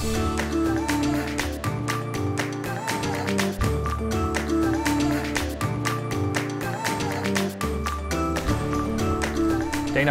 Dana,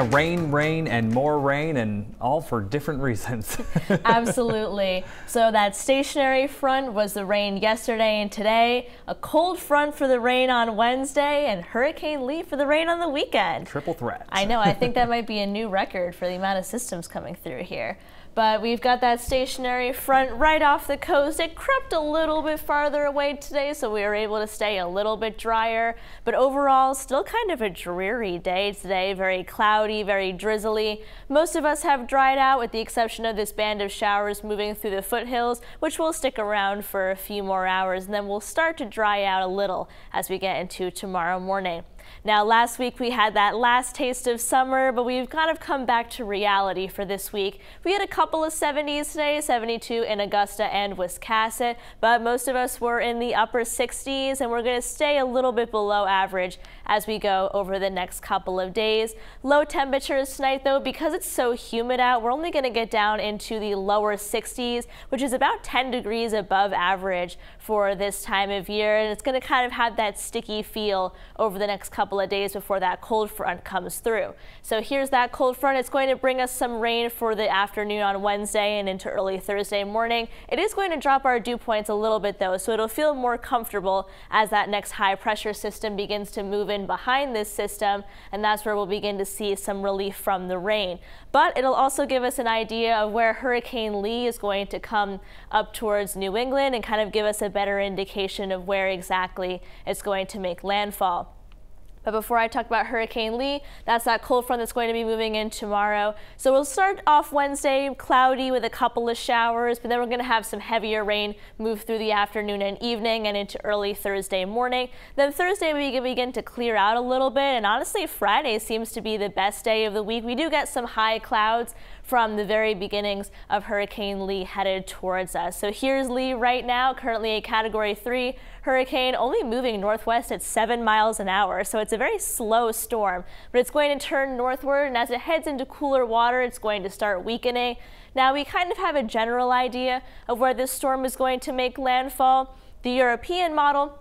rain, rain, and more rain, and all for different reasons. Absolutely. So that stationary front was the rain yesterday and today, a cold front for the rain on Wednesday, and Hurricane Lee for the rain on the weekend. Triple threat. I know. I think that might be a new record for the amount of systems coming through here. But we've got that stationary front right off the coast. It crept a little bit farther away today, so we were able to stay a little bit drier. But overall, still kind of a dreary day today. Very cloudy, very drizzly. Most of us have dried out with the exception of this band of showers moving through the foothills, which will stick around for a few more hours, and then we'll start to dry out a little as we get into tomorrow morning. Now, last week we had that last taste of summer, but we've kind of come back to reality for this week. We had a couple of 70s today, 72 in Augusta and Wiscasset, but most of us were in the upper 60s, and we're going to stay a little bit below average as we go over the next couple of days. Low temperatures tonight, though, because it's so humid out, we're only going to get down into the lower 60s, which is about 10 degrees above average for this time of year, and it's going to kind of have that sticky feel over the next couple of days before that cold front comes through. So here's that cold front. It's going to bring us some rain for the afternoon on Wednesday and into early Thursday morning. It is going to drop our dew points a little bit, though, so it'll feel more comfortable as that next high pressure system begins to move in behind this system, and that's where we'll begin to see some relief from the rain. But it'll also give us an idea of where Hurricane Lee is going to come up towards New England and kind of give us a better indication of where exactly it's going to make landfall. But before I talk about Hurricane Lee, that's that cold front that's going to be moving in tomorrow. So we'll start off Wednesday cloudy with a couple of showers, but then we're going to have some heavier rain move through the afternoon and evening and into early Thursday morning. Then Thursday we begin to clear out a little bit, and honestly Friday seems to be the best day of the week. We do get some high clouds from the very beginnings of Hurricane Lee headed towards us. So here's Lee right now, currently a Category 3 hurricane, only moving northwest at 7 miles an hour. So it's a very slow storm, but it's going to turn northward, and as it heads into cooler water, it's going to start weakening. Now we kind of have a general idea of where this storm is going to make landfall. The European model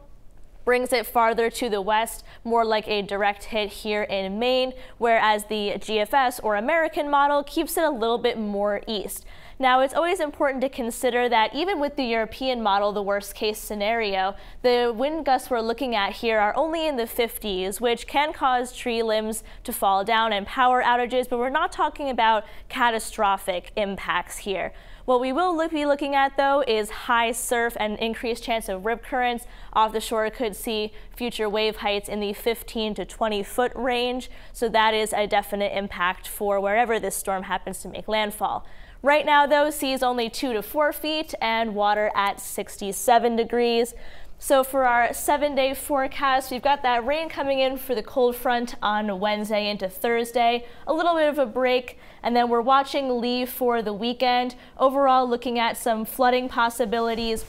brings it farther to the west, more like a direct hit here in Maine, whereas the GFS or American model keeps it a little bit more east. Now, it's always important to consider that even with the European model, the worst case scenario, the wind gusts we're looking at here are only in the 50s, which can cause tree limbs to fall down and power outages, but we're not talking about catastrophic impacts here. What we will be looking at, though, is high surf and increased chance of rip currents. Off the shore could see future wave heights in the 15 to 20 foot range, so that is a definite impact for wherever this storm happens to make landfall. Right now, though, seas only 2 to 4 feet and water at 67 degrees. So for our 7-day forecast, we've got that rain coming in for the cold front on Wednesday into Thursday, a little bit of a break, and then we're watching Lee for the weekend. Overall, looking at some flooding possibilities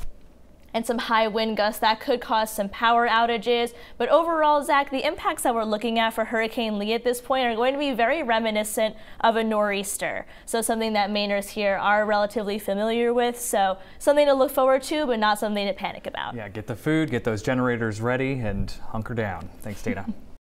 and some high wind gusts that could cause some power outages. But overall, Zach, the impacts that we're looking at for Hurricane Lee at this point are going to be very reminiscent of a nor'easter. So something that Mainers here are relatively familiar with. So something to look forward to, but not something to panic about. Yeah, get the food, get those generators ready, and hunker down. Thanks, Dana.